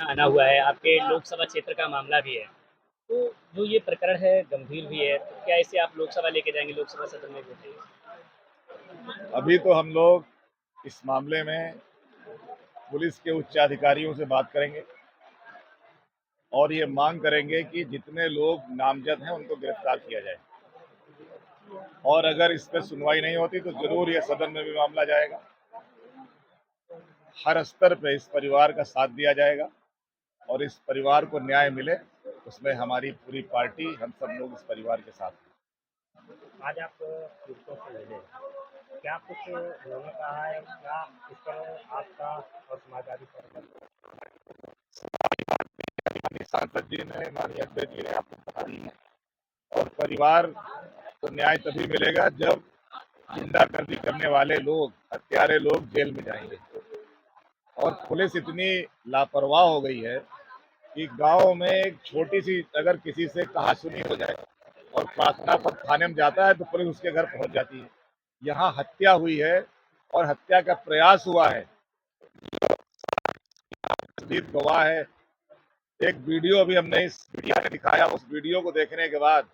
आना हुआ है, आपके लोकसभा क्षेत्र का मामला भी है। तो जो ये प्रकरण है गंभीर भी है, तो क्या इसे आप लोकसभा लेके जाएँगे, लोकसभा सदन में बताइए? अभी तो हम लोग इस मामले में पुलिस के उच्च अधिकारियों से बात करेंगे और ये मांग करेंगे कि जितने लोग नामजद हैं उनको गिरफ्तार किया जाए। और अगर इस पर सुनवाई नहीं होती तो जरूर ये सदन में भी मामला जाएगा। हर स्तर पे इस परिवार का साथ दिया जाएगा और इस परिवार को न्याय मिले, उसमें हमारी पूरी पार्टी, हम सब लोग इस परिवार के साथ हैं। आज आप पीड़ितों से मिले, क्या कुछ उन्होंने कहा है? क्या इस पर आपका और समाजवादी पार्टी माननीय सांसद जी ने, माननीय अध्यक्ष जी ने आपको बता दी है। और परिवार को न्याय तभी मिलेगा जब गुंडागर्दी करने वाले लोग, हत्यारे लोग जेल में जाएंगे। और पुलिस इतनी लापरवाह हो गई है कि गांव में एक छोटी सी अगर किसी से कहासुनी हो जाए और प्रार्थना पत्र थाने में जाता है तो पुलिस उसके घर पहुंच जाती है। यहाँ हत्या हुई है और हत्या का प्रयास हुआ है, गवाह है। एक वीडियो अभी हमने इस मीडिया ने दिखाया, उस वीडियो को देखने के बाद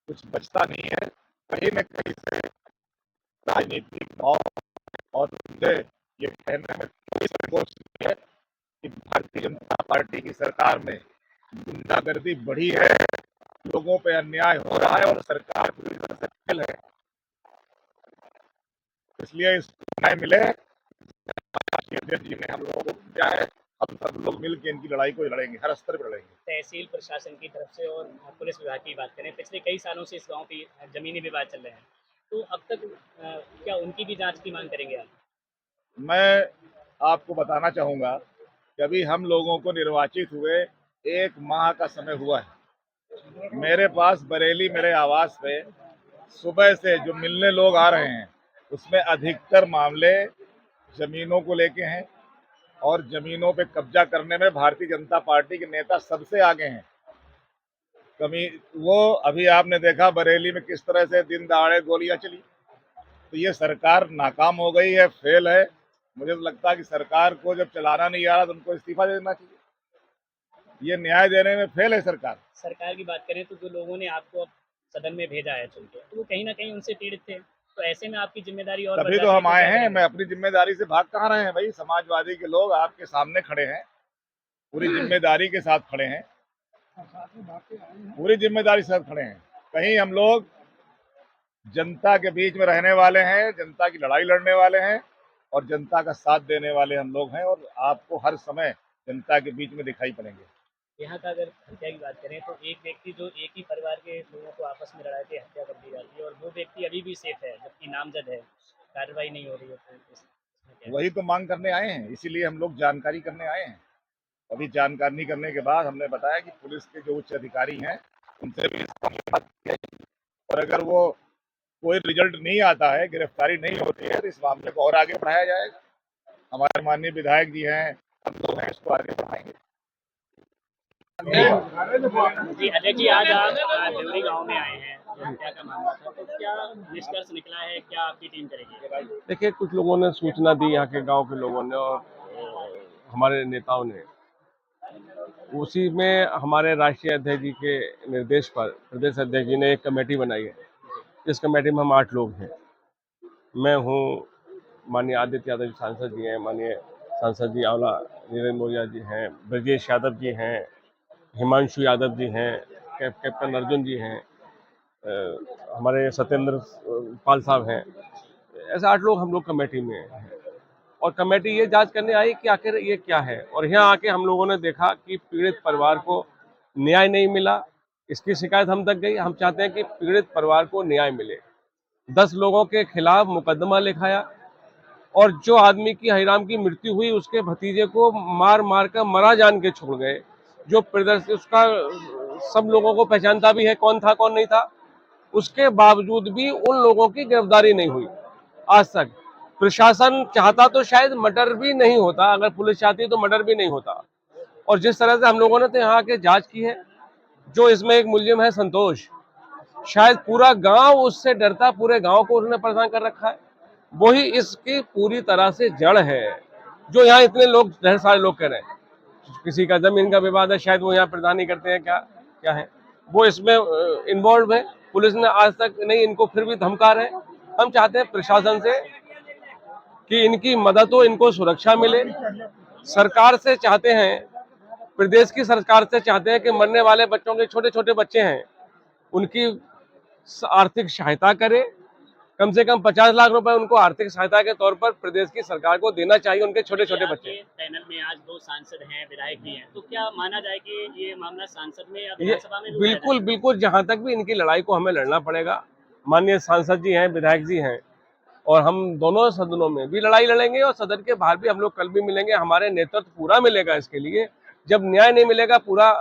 कुछ बचता नहीं है। कहीं न कहीं से राजनीतिक और मुझे ये कहने में कोई संकोच नहीं है कि भारतीय जनता पार्टी की सरकार में गुंडागर्दी बढ़ी है, लोगों पे अन्याय हो रहा है और सरकार पूरी तरह से फेल है। इसलिए इसको न्याय मिले, राष्ट्रीय अध्यक्ष जी ने हम लोगों को दिया है। हम सब लोग मिलकर इनकी लड़ाई को लड़ेंगे, हर स्तर पर लड़ेंगे। तहसील प्रशासन की तरफ से और पुलिस विभाग की बात करें, पिछले कई सालों से इस गांव पे जमीनी विवाद चल रहे हैं, तो अब तक क्या उनकी भी जांच की मांग करेंगे आप? मैं आपको बताना चाहूंगा कि अभी हम लोगों को निर्वाचित हुए 1 माह का समय हुआ है। मेरे पास बरेली मेरे आवास पे सुबह से जो मिलने लोग आ रहे हैं उसमें अधिकतर मामले जमीनों को लेके हैं और जमीनों पे कब्जा करने में भारतीय जनता पार्टी के नेता सबसे आगे हैं। कमी वो अभी आपने देखा बरेली में किस तरह से दिन दहाड़े गोलियां चली। तो ये सरकार नाकाम हो गई है, फेल है। मुझे तो लगता है कि सरकार को जब चलाना नहीं आ रहा तो उनको इस्तीफा दे देना चाहिए। ये न्याय देने में फेल है सरकार। सरकार की बात करें तो जो लोगों ने आपको अब सदन में भेजा है चुन के, तो वो कहीं ना कहीं उनसे पीड़ित थे, तो ऐसे में आपकी जिम्मेदारी और बढ़ तभी तो जाती है, हम तो आए क्या हैं। करेंगे? मैं अपनी जिम्मेदारी से भाग कहाँ रहे हैं भाई। समाजवादी के लोग आपके सामने खड़े हैं, पूरी जिम्मेदारी के साथ खड़े हैं, पूरी जिम्मेदारी के साथ खड़े हैं। कहीं हम लोग जनता के बीच में रहने वाले हैं, जनता की लड़ाई लड़ने वाले हैं और जनता का साथ देने वाले हम लोग हैं और आपको हर समय जनता के बीच में दिखाई पड़ेंगे। यहाँ का अगर हत्या की बात करें तो एक व्यक्ति जो एक ही परिवार के लोगों को आपस में लड़ा के हत्या कर दी जाती है और वो व्यक्ति अभी भी सेफ है जबकि नामजद है, कार्रवाई नहीं हो रही है, तो इसमें क्या वही तो मांग करने आए हैं, इसीलिए हम लोग जानकारी करने आए हैं। अभी जानकारी करने के बाद हमने बताया कि पुलिस के जो उच्च अधिकारी हैं उनसे भी इस मामले में बात की जाएगी और अगर वो कोई रिजल्ट नहीं आता है, गिरफ्तारी नहीं होती है तो इस मामले को और आगे बढ़ाया जाएगा। हमारे माननीय विधायक जी हैं, हम लोग हैं, इसको आगे बढ़ाएंगे। जी अजय जी, आज आप देवरी गांव में आए हैं, जो हत्या का मामला था, तो क्या निष्कर्ष निकला है, क्या आपकी टीम करेगी? देखिए, कुछ लोगों ने सूचना दी, यहाँ के गांव के लोगों ने और हमारे नेताओं ने। उसी में हमारे राष्ट्रीय अध्यक्ष जी के निर्देश पर प्रदेश अध्यक्ष जी ने एक कमेटी बनाई है। इस कमेटी में हम 8 लोग हैं। मैं हूँ, माननीय आदित्य यादव जी सांसद जी हैं, माननीय सांसद जी आंवला नीरज मौर्य जी हैं, ब्रजेश यादव जी हैं, हिमांशु यादव जी हैं, कैप्टन अर्जुन जी हैं, हमारे सत्येंद्र पाल साहब हैं। ऐसे 8 लोग हम लोग कमेटी में हैं और कमेटी ये जांच करने आई कि आखिर ये क्या है। और यहाँ आके हम लोगों ने देखा कि पीड़ित परिवार को न्याय नहीं मिला। इसकी शिकायत हम तक गई। हम चाहते हैं कि पीड़ित परिवार को न्याय मिले। 10 लोगों के खिलाफ मुकदमा लिखाया और जो आदमी की हरिराम की मृत्यु हुई उसके भतीजे को मार मार कर मरा जान के छोड़ गए। जो प्रदर्शन उसका सब लोगों को पहचानता भी है कौन था कौन नहीं था, उसके बावजूद भी उन लोगों की गिरफ्तारी नहीं हुई आज तक। प्रशासन चाहता तो शायद मर्डर भी नहीं होता, अगर पुलिस चाहती तो मर्डर भी नहीं होता। और जिस तरह से हम लोगों ने तो यहाँ के जांच की है, जो इसमें एक मुलजिम है संतोष, शायद पूरा गांव उससे डरता, पूरे गांव को उसने परेशान कर रखा है। वही इसकी पूरी तरह से जड़ है जो यहाँ इतने लोग, ढेर सारे लोग कह रहे हैं। किसी का जमीन का विवाद है, शायद वो यहाँ प्रधानी करते हैं, क्या क्या है, वो इसमें इन्वॉल्व है। पुलिस ने आज तक नहीं, इनको फिर भी धमका रहे हैं। हम चाहते हैं प्रशासन से कि इनकी मदद हो, इनको सुरक्षा मिले। सरकार से चाहते हैं, प्रदेश की सरकार से चाहते हैं कि मरने वाले बच्चों के, छोटे छोटे बच्चे हैं, उनकी आर्थिक सहायता करे। कम से कम 50 लाख रुपए उनको आर्थिक सहायता के तौर पर प्रदेश की सरकार को देना चाहिए, उनके छोटे छोटे बच्चे। पैनल में आज 2 सांसद हैं, विधायक भी हैं, तो क्या माना जाए कि ये मामला सांसद में या ये विधानसभा में भी उठाया बिल्कुल जाए? बिल्कुल, जहां तक भी इनकी लड़ाई को हमें लड़ना पड़ेगा। माननीय सांसद जी हैं, विधायक जी हैं, और हम दोनों सदनों में भी लड़ाई लड़ेंगे और सदन के बाहर भी हम लोग कल भी मिलेंगे। हमारे नेतृत्व पूरा मिलेगा इसके लिए। जब न्याय नहीं मिलेगा, पूरा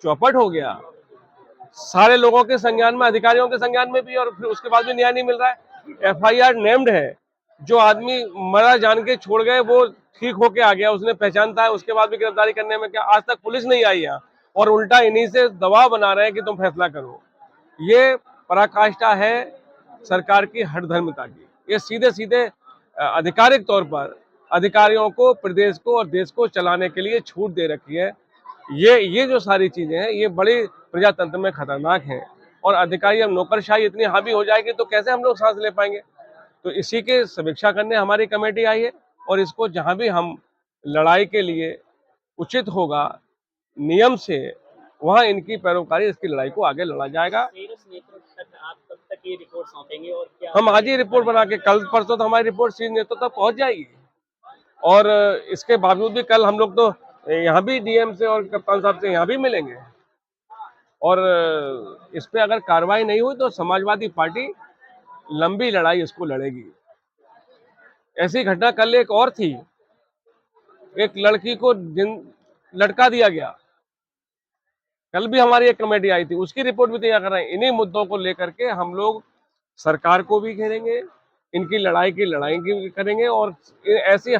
चौपट हो गया, सारे लोगों के संज्ञान में, अधिकारियों के संज्ञान में भी, और फिर उसके बाद भी न्याय नहीं मिल रहा है। FIR नेम्ड है, जो आदमी मरा जान के छोड़ गए वो ठीक होके आ गया, उसने पहचानता है, उसके बाद भी गिरफ्तारी करने में क्या, आज तक पुलिस नहीं आई यहाँ, और उल्टा इन्हीं से दबाव बना रहे हैं कि तुम फैसला करो। ये पराकाष्ठा है सरकार की हठधर्मिता की। ये सीधे सीधे आधिकारिक तौर पर अधिकारियों को, प्रदेश को और देश को चलाने के लिए छूट दे रखी है। ये जो सारी चीजें हैं, ये बड़ी प्रजातंत्र में खतरनाक हैं। और अधिकारी, अब नौकरशाही इतनी हावी हो जाएगी तो कैसे हम लोग सांस ले पाएंगे। तो इसी की समीक्षा करने हमारी कमेटी आई है, और इसको जहां भी हम लड़ाई के लिए उचित होगा नियम से, वहां इनकी पैरोकारी, इसकी लड़ाई को आगे लड़ा जाएगा। शीर्ष नेतृत्व तक आप कब तक ये रिपोर्ट सौंपेंगे और क्या? हम आज ही रिपोर्ट बना के, कल परसों तो हमारी रिपोर्ट शीर्ष नेतृत्व तक पहुंच जाएगी। और इसके बावजूद भी कल हम लोग तो यहाँ भी DM से और कप्तान साहब से यहाँ भी मिलेंगे। और इस पे अगर कार्रवाई नहीं हुई तो समाजवादी पार्टी लंबी लड़ाई इसको लड़ेगी। ऐसी घटना कल एक और थी, एक लड़की को लटका दिया गया। कल भी हमारी एक कमेटी आई थी, उसकी रिपोर्ट भी तैयार कर रहे हैं। इन्हीं मुद्दों को लेकर के हम लोग सरकार को भी घेरेंगे, इनकी लड़ाई की लड़ाई की करेंगे, और ऐसी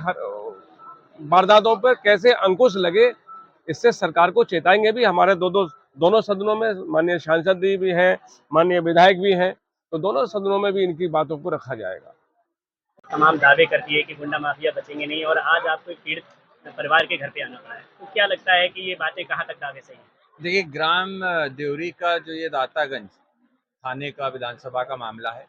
वारदातों पर कैसे अंकुश लगे, इससे सरकार को चेताएंगे भी। हमारे दोनों सदनों में माननीय सांसद जी भी हैं, माननीय विधायक भी हैं, तो दोनों सदनों में भी इनकी बातों को रखा जाएगा। तमाम दावे करती है कि गुंडा माफिया बचेंगे नहीं, और आज आपको एक पीड़ित परिवार के घर पे आना पड़ा है, तो क्या लगता है कि ये बातें कहाँ तक दावे सही है? देखिए, ग्राम देवरी का जो ये दातागंज थाने का विधानसभा का मामला है,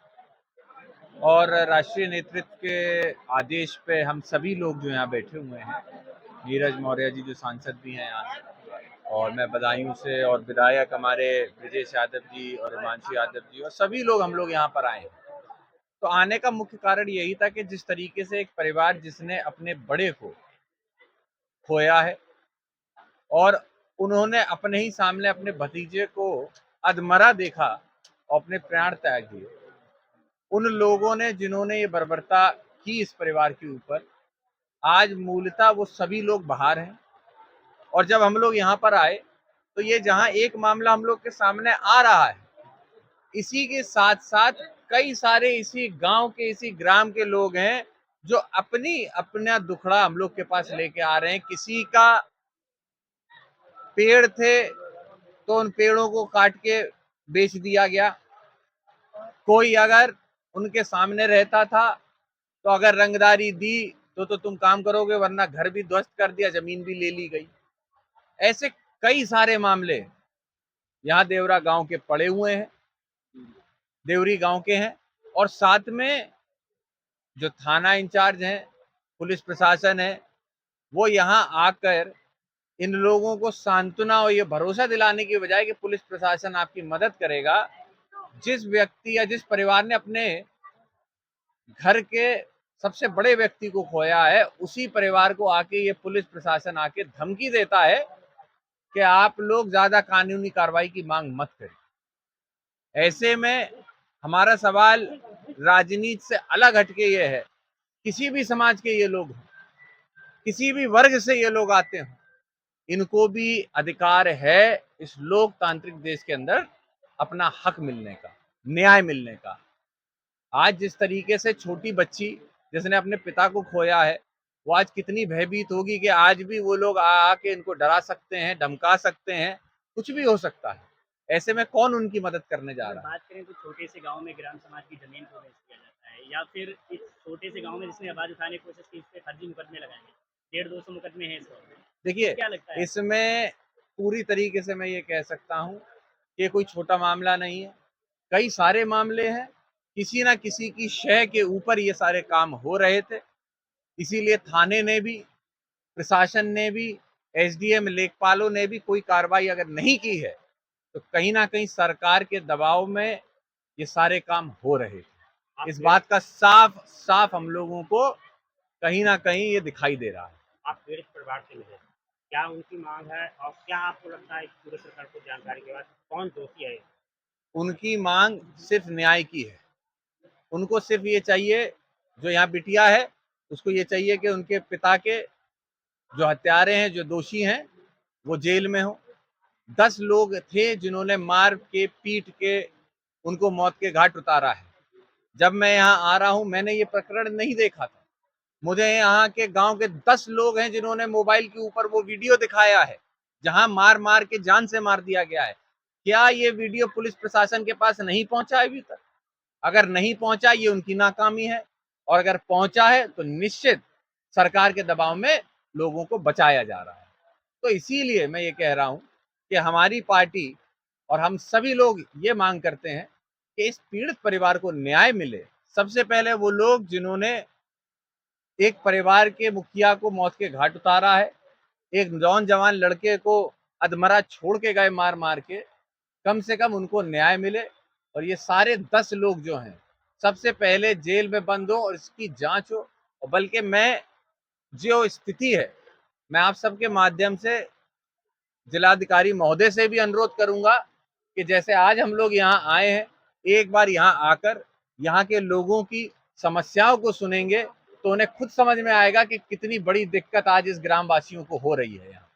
और राष्ट्रीय नेतृत्व के आदेश पे हम सभी लोग जो यहाँ बैठे हुए हैं, नीरज मौर्य जी जो सांसद भी हैं यहाँ, और मैं बदायूं से, और विधायक हमारे ब्रजेश यादव जी और हिमांशु यादव जी, और सभी लोग हम लोग यहाँ पर आए हैं। तो आने का मुख्य कारण यही था कि जिस तरीके से एक परिवार जिसने अपने बड़े को खोया है, और उन्होंने अपने ही सामने अपने भतीजे को अधमरा देखा और अपने प्राण त्याग दिए, उन लोगों ने जिन्होंने ये बर्बरता की इस परिवार के ऊपर, आज मूलतः वो सभी लोग बाहर हैं। और जब हम लोग यहाँ पर आए तो ये जहाँ एक मामला हम लोग के सामने आ रहा है, इसी के साथ साथ कई सारे इसी गांव के, इसी ग्राम के लोग हैं जो अपना दुखड़ा हम लोग के पास लेके आ रहे हैं। किसी का पेड़ थे तो उन पेड़ों को काट के बेच दिया गया, कोई अगर उनके सामने रहता था तो अगर रंगदारी दी तो तुम काम करोगे, वरना घर भी ध्वस्त कर दिया, जमीन भी ले ली गई। ऐसे कई सारे मामले यहाँ देवरा गांव के पड़े हुए हैं, देवरी गांव के हैं। और साथ में जो थाना इंचार्ज हैं, पुलिस प्रशासन है, वो यहाँ आकर इन लोगों को सांत्वना और ये भरोसा दिलाने की बजाय कि पुलिस प्रशासन आपकी मदद करेगा, जिस व्यक्ति या जिस परिवार ने अपने घर के सबसे बड़े व्यक्ति को खोया है, उसी परिवार को आके ये पुलिस प्रशासन आके धमकी देता है कि आप लोग ज्यादा कानूनी कार्रवाई की मांग मत करें। ऐसे में हमारा सवाल राजनीति से अलग हटके ये है, किसी भी समाज के ये लोग हैं, किसी भी वर्ग से ये लोग आते हैं, इनको भी अधिकार है इस लोकतांत्रिक देश के अंदर अपना हक मिलने का, न्याय मिलने का। आज जिस तरीके से छोटी बच्ची जिसने अपने पिता को खोया है, वो आज कितनी भयभीत होगी कि आज भी वो लोग आके इनको डरा सकते हैं, धमका सकते हैं, कुछ भी हो सकता है। ऐसे में कौन उनकी मदद करने जा रहा है? बात करें तो छोटे से गांव में ग्राम समाज की जमीन को बेच दिया जाता है, या फिर इस छोटे से गांव में जिसने आवाज उठाने की कोशिश की, इस पे फर्जी मुकदमे लगाएंगे, 150 मुकदमे हैं इस वक्त। देखिए, क्या लगता है? इसमें पूरी तरीके से मैं ये कह सकता हूँ कि कोई छोटा मामला नहीं है, कई सारे मामले हैं, किसी ना किसी की शय के ऊपर ये सारे काम हो रहे थे, इसीलिए थाने ने भी, प्रशासन ने भी, एसडीएम लेखपालों ने भी कोई कार्रवाई अगर नहीं की है, तो कहीं ना कहीं सरकार के दबाव में ये सारे काम हो रहे थे। इस बात का साफ साफ हम लोगों को कहीं ना कहीं ये दिखाई दे रहा है। आप पीड़ित परिवार से मिले, क्या उनकी मांग है और क्या आपको लगता है पूरे सरकार को जानकारी के बाद कौन दोषी है? उनकी मांग सिर्फ न्याय की है। उनको सिर्फ ये चाहिए, जो यहाँ बिटिया है उसको ये चाहिए कि उनके पिता के जो हत्यारे हैं, जो दोषी हैं, वो जेल में हो। 10 लोग थे जिन्होंने मार के, पीट के उनको मौत के घाट उतारा है। जब मैं यहाँ आ रहा हूँ, मैंने ये प्रकरण नहीं देखा था। मुझे यहाँ के गांव के 10 लोग हैं जिन्होंने मोबाइल के ऊपर वो वीडियो दिखाया है, जहां मार मार के जान से मार दिया गया है। क्या ये वीडियो पुलिस प्रशासन के पास नहीं पहुंचा अभी तक? अगर नहीं पहुंचा, ये उनकी नाकामी है, और अगर पहुंचा है तो निश्चित सरकार के दबाव में लोगों को बचाया जा रहा है। तो इसीलिए मैं ये कह रहा हूं कि हमारी पार्टी और हम सभी लोग ये मांग करते हैं कि इस पीड़ित परिवार को न्याय मिले। सबसे पहले वो लोग जिन्होंने एक परिवार के मुखिया को मौत के घाट उतारा है, एक नौजवान लड़के को अधमरा छोड़ के गए मार मार के, कम से कम उनको न्याय मिले और ये सारे 10 लोग जो हैं सबसे पहले जेल में बंद हो और इसकी जांच हो। और बल्कि मैं, जो स्थिति है, मैं आप सबके माध्यम से जिलाधिकारी महोदय से भी अनुरोध करूंगा कि जैसे आज हम लोग यहाँ आए हैं, एक बार यहाँ आकर यहाँ के लोगों की समस्याओं को सुनेंगे तो उन्हें खुद समझ में आएगा कि कितनी बड़ी दिक्कत आज इस ग्रामवासियों को हो रही है यहाँ।